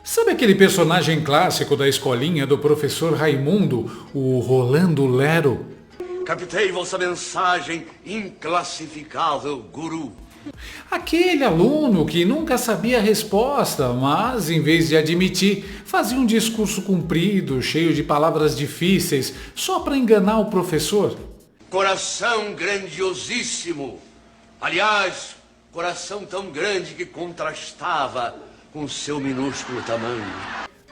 Sabe aquele personagem clássico da escolinha do professor Raimundo, o Rolando Lero? Captei vossa mensagem inclassificável, guru. Aquele aluno que nunca sabia a resposta, mas, em vez de admitir, fazia um discurso comprido, cheio de palavras difíceis, só para enganar o professor. Coração grandiosíssimo. Aliás, coração tão grande que contrastava com seu minúsculo tamanho.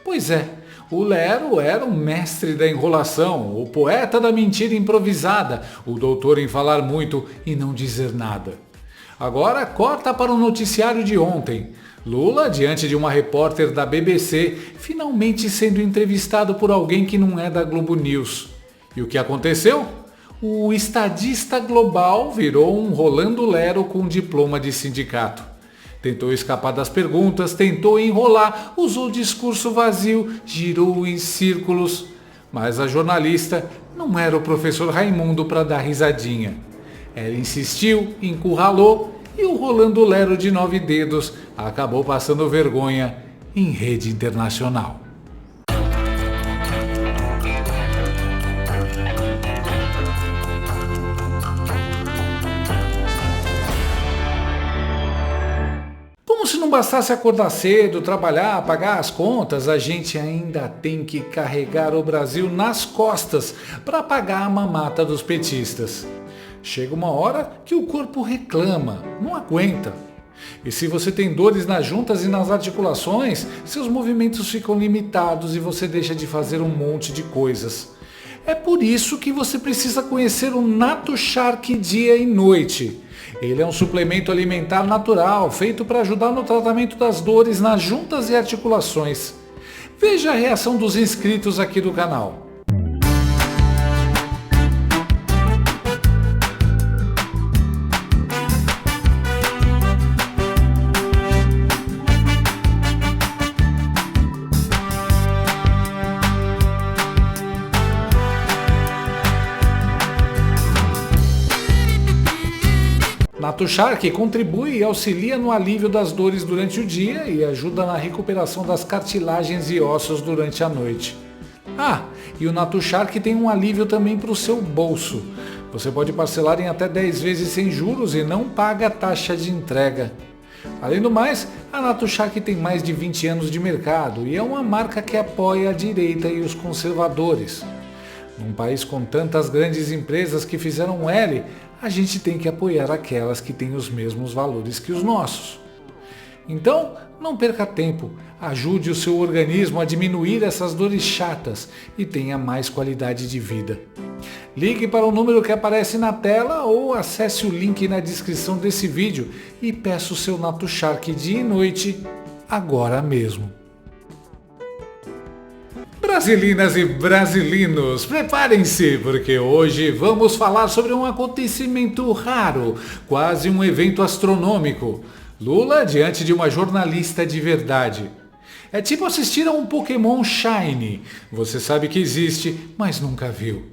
Pois é, o Lero era o mestre da enrolação, o poeta da mentira improvisada, o doutor em falar muito e não dizer nada. Agora corta para o noticiário de ontem. Lula, diante de uma repórter da BBC, finalmente sendo entrevistado por alguém que não é da Globo News. E o que aconteceu? O estadista global virou um Rolando Lero com diploma de sindicato. Tentou escapar das perguntas, tentou enrolar, usou discurso vazio, girou em círculos. Mas a jornalista não era o professor Raimundo para dar risadinha. Ela insistiu, encurralou e o Rolando Lero de 9 dedos acabou passando vergonha em rede internacional. Como se não bastasse acordar cedo, trabalhar, pagar as contas, a gente ainda tem que carregar o Brasil nas costas para pagar a mamata dos petistas. Chega uma hora que o corpo reclama, não aguenta. E se você tem dores nas juntas e nas articulações, seus movimentos ficam limitados e você deixa de fazer um monte de coisas. É por isso que você precisa conhecer o Nato Shark dia e noite. Ele é um suplemento alimentar natural, feito para ajudar no tratamento das dores nas juntas e articulações. Veja a reação dos inscritos aqui do canal. Nato Shark contribui e auxilia no alívio das dores durante o dia e ajuda na recuperação das cartilagens e ossos durante a noite. E o Nato Shark tem um alívio também para o seu bolso. Você pode parcelar em até 10 vezes sem juros e não paga taxa de entrega. Além do mais, a Nato Shark tem mais de 20 anos de mercado e é uma marca que apoia a direita e os conservadores. Num país com tantas grandes empresas que fizeram L, a gente tem que apoiar aquelas que têm os mesmos valores que os nossos. Então, não perca tempo, ajude o seu organismo a diminuir essas dores chatas e tenha mais qualidade de vida. Ligue para o número que aparece na tela ou acesse o link na descrição desse vídeo e peça o seu Nato Shark dia e noite, agora mesmo. Brasilinas e brasilinos, preparem-se, porque hoje vamos falar sobre um acontecimento raro, quase um evento astronômico. Lula diante de uma jornalista de verdade. É tipo assistir a um Pokémon Shiny. Você sabe que existe, mas nunca viu.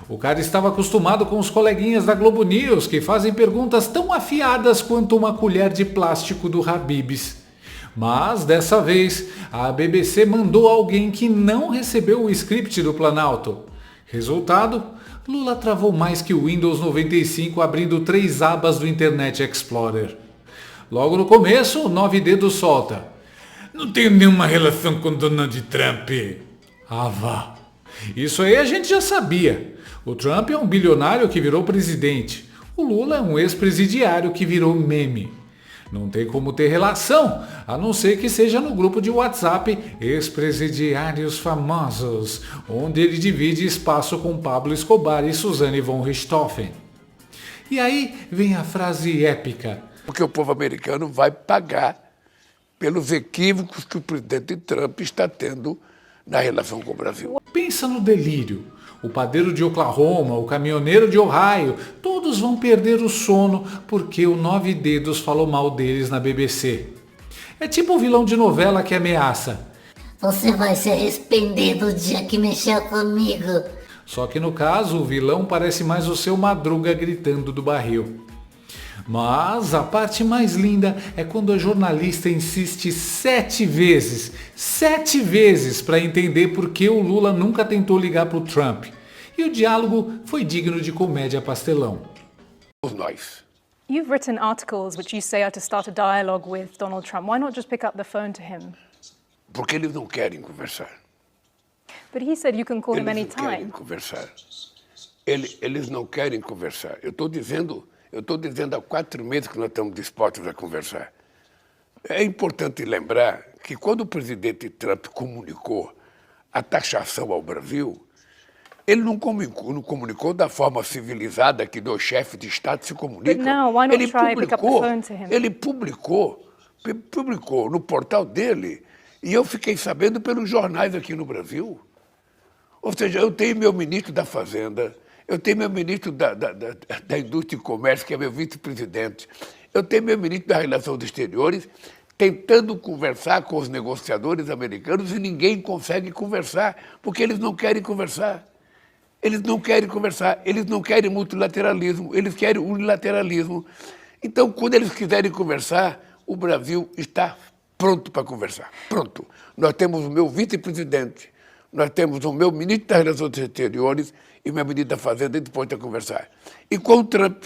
O cara estava acostumado com os coleguinhas da Globo News, que fazem perguntas tão afiadas quanto uma colher de plástico do Habib's. Mas, dessa vez, a BBC mandou alguém que não recebeu o script do Planalto. Resultado, Lula travou mais que o Windows 95 abrindo 3 abas do Internet Explorer. Logo no começo, o 9 dedos solta. Não tenho nenhuma relação com Donald Trump. Vá. Isso aí a gente já sabia. O Trump é um bilionário que virou presidente. O Lula é um ex-presidiário que virou meme. Não tem como ter relação, a não ser que seja no grupo de WhatsApp Ex-Presidiários Famosos, onde ele divide espaço com Pablo Escobar e Suzane von Richthofen. E aí vem a frase épica. Porque o povo americano vai pagar pelos equívocos que o presidente Trump está tendo na relação com o Brasil. Pensa no delírio. O padeiro de Oklahoma, o caminhoneiro de Ohio, todos vão perder o sono porque o 9 dedos falou mal deles na BBC. É tipo um vilão de novela que ameaça. Você vai se arrepender do dia que mexeu comigo. Só que no caso, o vilão parece mais o seu Madruga gritando do barril. Mas a parte mais linda é quando a jornalista insiste 7 vezes para entender por que o Lula nunca tentou ligar para o Trump. E o diálogo foi digno de comédia pastelão. Nós. You've written articles which you say are to start a dialogue with Donald Trump. Why not just pick up the phone to him? Porque eles não querem conversar. But he said you can call him Eles não querem anytime. conversar. Eles não querem conversar. Eu estou dizendo há 4 meses que nós estamos dispostos a conversar. É importante lembrar que quando o presidente Trump comunicou a taxação ao Brasil, ele não comunicou da forma civilizada que 2 chefes de Estado se comunicam. But now, why not try pick up the phone to him? Ele publicou no portal dele, e eu fiquei sabendo pelos jornais aqui no Brasil. Ou seja, eu tenho meu ministro da Fazenda, eu tenho meu ministro da Indústria e Comércio, que é meu vice-presidente, eu tenho meu ministro das Relações Exteriores, tentando conversar com os negociadores americanos e ninguém consegue conversar, porque eles não querem conversar. Eles não querem conversar, eles não querem multilateralismo, eles querem unilateralismo. Então, quando eles quiserem conversar, o Brasil está pronto para conversar. Pronto. Nós temos o meu vice-presidente, nós temos o meu ministro das Relações Exteriores e o meu ministro da Fazenda disposto a conversar. E com o Trump,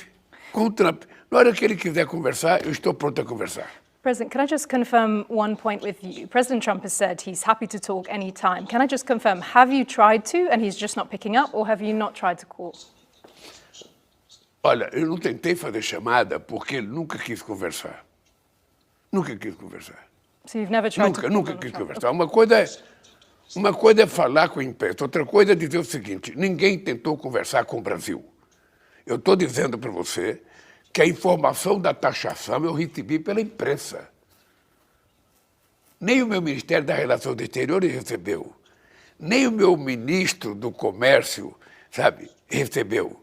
na hora que ele quiser conversar, eu estou pronto a conversar. President, can I just confirm one point with you? President Trump has said he's happy to talk anytime. Can I just confirm, have you tried to and he's just not picking up, or have you not tried to call? Olha, eu não tentei fazer chamada porque ele nunca quis conversar. Nunca quis conversar. So you've never tried to call Nunca Donald quis Trump? conversar. Uma coisa é falar com a imprensa, outra coisa é dizer o seguinte: ninguém tentou conversar com o Brasil. Eu estou dizendo para você que a informação da taxação eu recebi pela imprensa. Nem o meu Ministério das Relações Exteriores recebeu. Nem o meu ministro do Comércio, recebeu.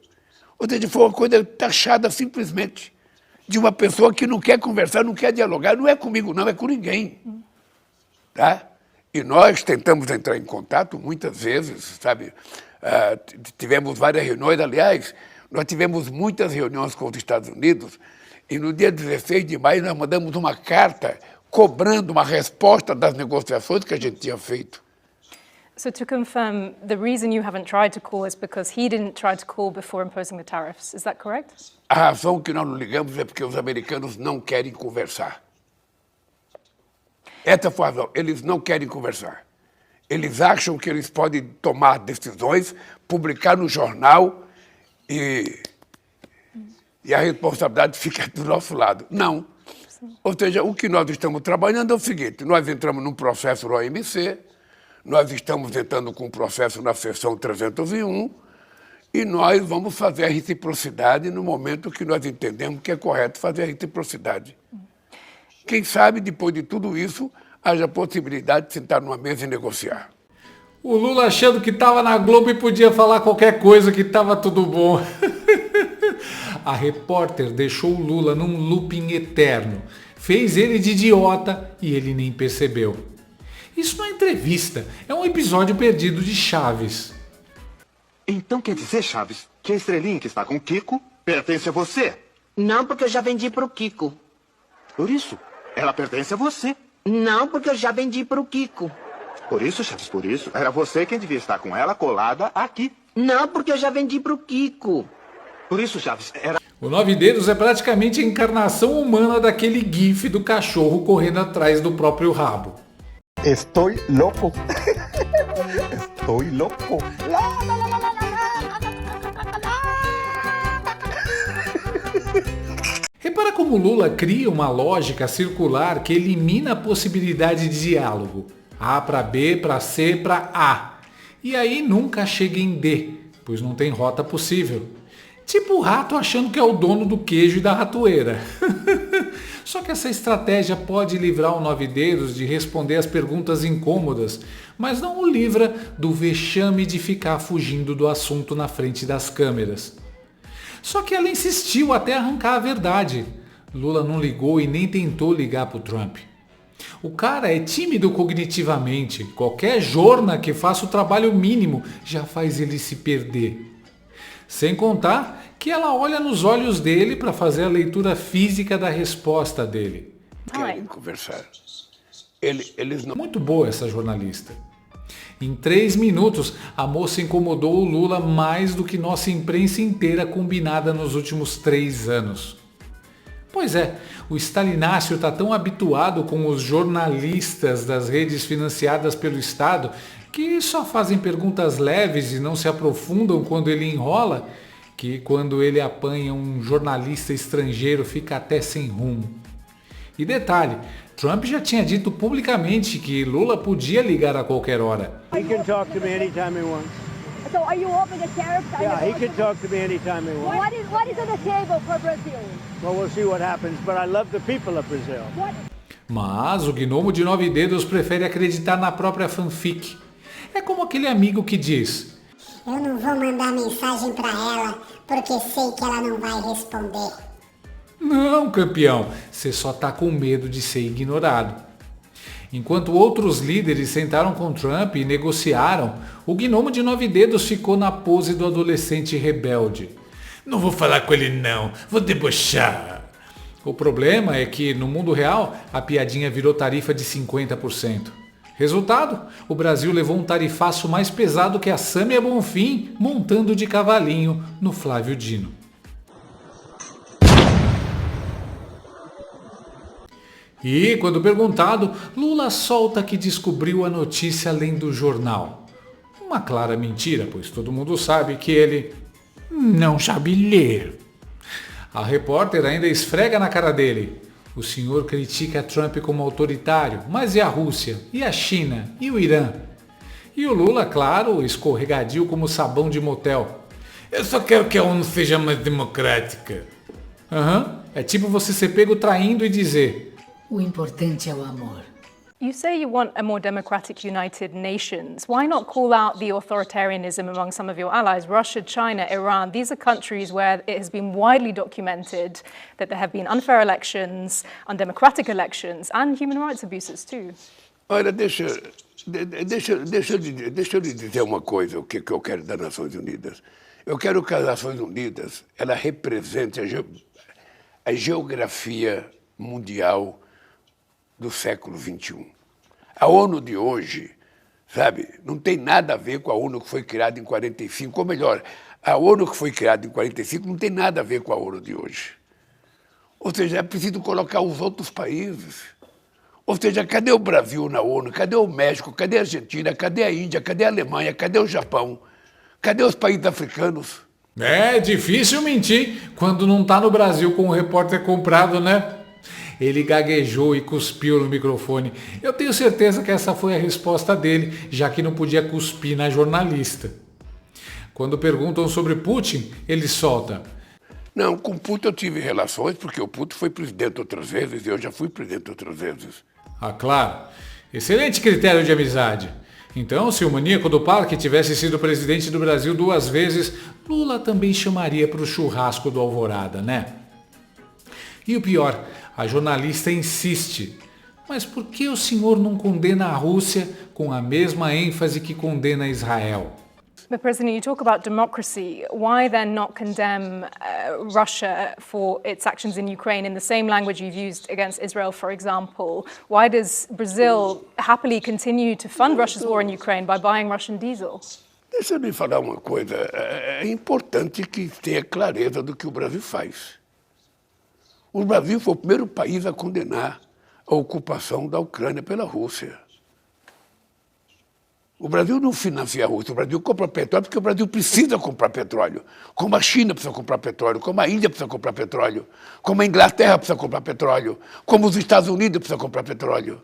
Ou seja, foi uma coisa taxada simplesmente de uma pessoa que não quer conversar, não quer dialogar. Não é comigo, não, é com ninguém. Tá? E nós tentamos entrar em contato muitas vezes, tivemos várias reuniões, aliás, nós tivemos muitas reuniões com os Estados Unidos e no dia 16 de maio nós mandamos uma carta cobrando uma resposta das negociações que a gente tinha feito. So to confirm, the reason you haven't tried to call is because he didn't try to call before imposing the tariffs. Is that correct? A razão que nós não ligamos é porque os americanos não querem conversar. Essa foi a razão. Eles não querem conversar. Eles acham que eles podem tomar decisões, publicar no jornal e a responsabilidade fica do nosso lado. Não. Ou seja, o que nós estamos trabalhando é o seguinte: nós entramos num processo no OMC, nós estamos entrando com um processo na seção 301 e nós vamos fazer a reciprocidade no momento que nós entendemos que é correto fazer a reciprocidade. Quem sabe, depois de tudo isso, haja possibilidade de sentar numa mesa e negociar. O Lula achando que estava na Globo e podia falar qualquer coisa, que estava tudo bom. A repórter deixou o Lula num looping eterno. Fez ele de idiota e ele nem percebeu. Isso não é entrevista, é um episódio perdido de Chaves. Então quer dizer, Chaves, que a estrelinha que está com o Kiko pertence a você? Não, porque eu já vendi pro Kiko. Por isso, ela pertence a você. Não, porque eu já vendi pro Kiko. Por isso, Chaves, por isso, era você quem devia estar com ela colada aqui. Não, porque eu já vendi pro Kiko. Por isso, Chaves, era... O 9 Dedos é praticamente a encarnação humana daquele gif do cachorro correndo atrás do próprio rabo. Estou louco. Estou louco. Repara como Lula cria uma lógica circular que elimina a possibilidade de diálogo. A para B, para C, para A. E aí nunca chega em D, pois não tem rota possível. Tipo o rato achando que é o dono do queijo e da ratoeira. Só que essa estratégia pode livrar o 9 Dedos de responder as perguntas incômodas, mas não o livra do vexame de ficar fugindo do assunto na frente das câmeras. Só que ela insistiu até arrancar a verdade. Lula não ligou e nem tentou ligar para o Trump. O cara é tímido cognitivamente. Qualquer jorna que faça o trabalho mínimo já faz ele se perder. Sem contar que ela olha nos olhos dele para fazer a leitura física da resposta dele. Querem conversar. Eles não... Muito boa essa jornalista. Em 3 minutos, a moça incomodou o Lula mais do que nossa imprensa inteira combinada nos últimos 3 anos. Pois é, o Stalinácio está tão habituado com os jornalistas das redes financiadas pelo Estado que só fazem perguntas leves e não se aprofundam quando ele enrola, que quando ele apanha um jornalista estrangeiro fica até sem rumo. E detalhe, Trump já tinha dito publicamente que Lula podia ligar a qualquer hora. He can talk to me anytime he wants. So are you open to tariffs? Yeah, he can talk to me anytime he wants. What is on the table for Brazil? Well, we'll see what happens, but I love the people of Brazil. Mas o gnomo de 9 dedos prefere acreditar na própria fanfic. É como aquele amigo que diz: eu não vou mandar mensagem para ela, porque sei que ela não vai responder. Não, campeão, você só tá com medo de ser ignorado. Enquanto outros líderes sentaram com Trump e negociaram, o gnomo de 9 dedos ficou na pose do adolescente rebelde. Não vou falar com ele não, vou debochar. O problema é que, no mundo real, a piadinha virou tarifa de 50%. Resultado, o Brasil levou um tarifaço mais pesado que a Sâmia Bonfim montando de cavalinho no Flávio Dino. E, quando perguntado, Lula solta que descobriu a notícia lendo o jornal. Uma clara mentira, pois todo mundo sabe que ele não sabe ler. A repórter ainda esfrega na cara dele. O senhor critica Trump como autoritário, mas e a Rússia? E a China? E o Irã? E o Lula, claro, escorregadio como sabão de motel. Eu só quero que a ONU seja mais democrática. É tipo você ser pego traindo e dizer: o importante é o amor. You say you want a more democratic United Nations. Why not call out the authoritarianism among some of your allies? Russia, China, Iran. These are countries where it has been widely documented that there have been unfair elections, undemocratic elections, and human rights abuses too. Olha, deixa eu lhe dizer uma coisa, o que eu quero das Nações Unidas. Eu quero que as Nações Unidas ela represente a geografia mundial do século XXI. A ONU de hoje, sabe, não tem nada a ver com a ONU que foi criada em 45, ou melhor, a ONU que foi criada em 45 não tem nada a ver com a ONU de hoje. Ou seja, é preciso colocar os outros países. Ou seja, cadê o Brasil na ONU? Cadê o México? Cadê a Argentina? Cadê a Índia? Cadê a Alemanha? Cadê o Japão? Cadê os países africanos? É difícil mentir quando não tá no Brasil com o repórter comprado, né? Ele gaguejou e cuspiu no microfone. Eu tenho certeza que essa foi a resposta dele, já que não podia cuspir na jornalista. Quando perguntam sobre Putin, ele solta: não, com Putin eu tive relações, porque o Putin foi presidente outras vezes e eu já fui presidente outras vezes. Ah, claro. Excelente critério de amizade. Então, se o maníaco do parque tivesse sido presidente do Brasil 2 vezes, Lula também chamaria para o churrasco do Alvorada, né? E o pior, a jornalista insiste. Mas por que o senhor não condena a Rússia com a mesma ênfase que condena Israel? But President, you talk about democracy. Why then not condemn Russia for its actions in Ukraine in the same language you've used against Israel, for example? Why does Brazil happily continue to fund Russia's war in Ukraine by buying Russian diesel? Deixa eu lhe falar uma coisa. É importante que tenha clareza do que o Brasil faz. O Brasil foi o primeiro país a condenar a ocupação da Ucrânia pela Rússia. O Brasil não financia a Rússia, o Brasil compra petróleo porque o Brasil precisa comprar petróleo. Como a China precisa comprar petróleo, como a Índia precisa comprar petróleo, como a Inglaterra precisa comprar petróleo, como os Estados Unidos precisam comprar petróleo.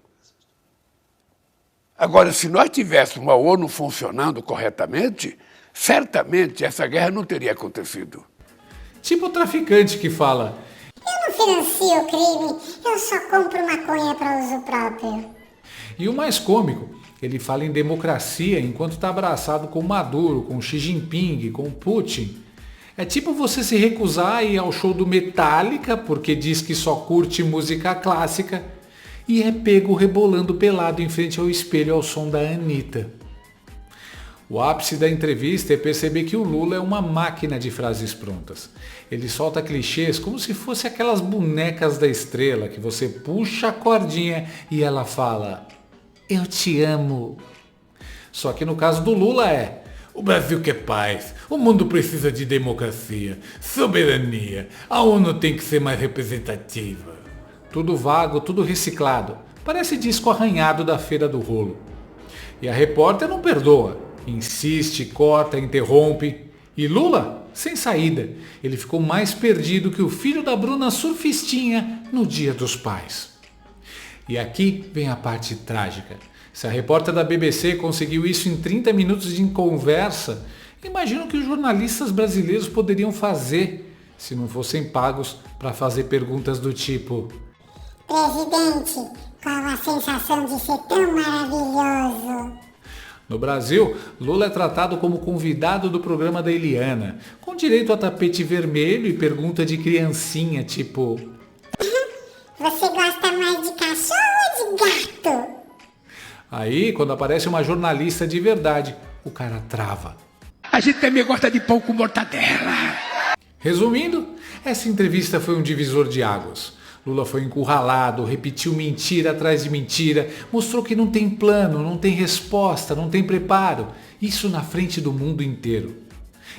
Agora, se nós tivéssemos uma ONU funcionando corretamente, certamente essa guerra não teria acontecido. Tipo o traficante que fala: eu não financio o crime, eu só compro maconha para uso próprio. E o mais cômico, ele fala em democracia enquanto está abraçado com Maduro, com Xi Jinping, com Putin. É tipo você se recusar a ir ao show do Metallica porque diz que só curte música clássica e é pego rebolando pelado em frente ao espelho ao som da Anitta. O ápice da entrevista é perceber que o Lula é uma máquina de frases prontas. Ele solta clichês como se fosse aquelas bonecas da estrela que você puxa a cordinha e ela fala: "Eu te amo". Só que no caso do Lula é: "O Brasil quer paz, o mundo precisa de democracia, soberania, a ONU tem que ser mais representativa". Tudo vago, tudo reciclado. Parece disco arranhado da Feira do Rolo. E a repórter não perdoa. Insiste, corta, interrompe. E Lula, sem saída. Ele ficou mais perdido que o filho da Bruna surfistinha no Dia dos Pais. E aqui vem a parte trágica. Se a repórter da BBC conseguiu isso em 30 minutos de conversa, imagino que os jornalistas brasileiros poderiam fazer se não fossem pagos para fazer perguntas do tipo: Presidente, qual a sensação de ser tão maravilhoso? No Brasil, Lula é tratado como convidado do programa da Eliana, com direito a tapete vermelho e pergunta de criancinha, tipo: Você gosta mais de cachorro ou de gato? Aí, quando aparece uma jornalista de verdade, o cara trava. A gente também gosta de pão com mortadela. Resumindo, essa entrevista foi um divisor de águas. Lula foi encurralado, repetiu mentira atrás de mentira, mostrou que não tem plano, não tem resposta, não tem preparo. Isso na frente do mundo inteiro.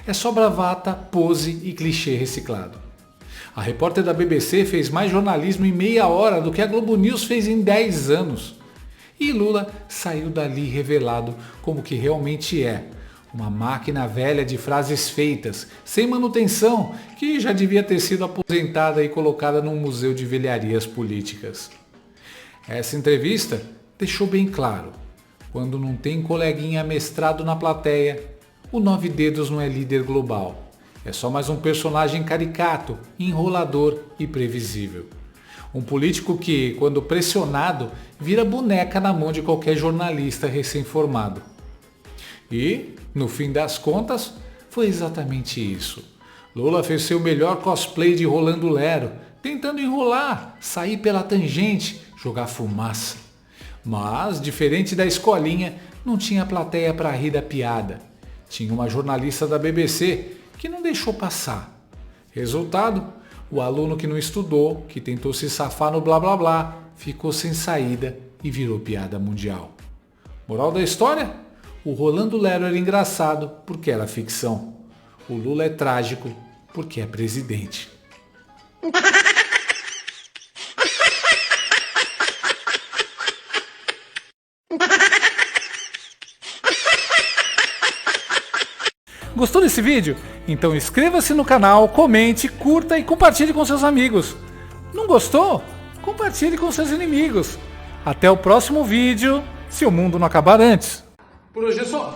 É só bravata, pose e clichê reciclado. A repórter da BBC fez mais jornalismo em meia hora do que a Globo News fez em 10 anos. E Lula saiu dali revelado como que realmente é. Uma máquina velha de frases feitas, sem manutenção, que já devia ter sido aposentada e colocada num museu de velharias políticas. Essa entrevista deixou bem claro: quando não tem coleguinha mestrado na plateia, o 9 Dedos não é líder global. É só mais um personagem caricato, enrolador e previsível. Um político que, quando pressionado, vira boneca na mão de qualquer jornalista recém-formado. E, no fim das contas, foi exatamente isso. Lula fez seu melhor cosplay de Rolando Lero, tentando enrolar, sair pela tangente, jogar fumaça. Mas, diferente da escolinha, não tinha plateia para rir da piada. Tinha uma jornalista da BBC que não deixou passar. Resultado, o aluno que não estudou, que tentou se safar no blá blá blá, ficou sem saída e virou piada mundial. Moral da história? O Rolando Lero era engraçado porque era ficção. O Lula é trágico porque é presidente. Gostou desse vídeo? Então inscreva-se no canal, comente, curta e compartilhe com seus amigos. Não gostou? Compartilhe com seus inimigos. Até o próximo vídeo, se o mundo não acabar antes. Por hoje é só.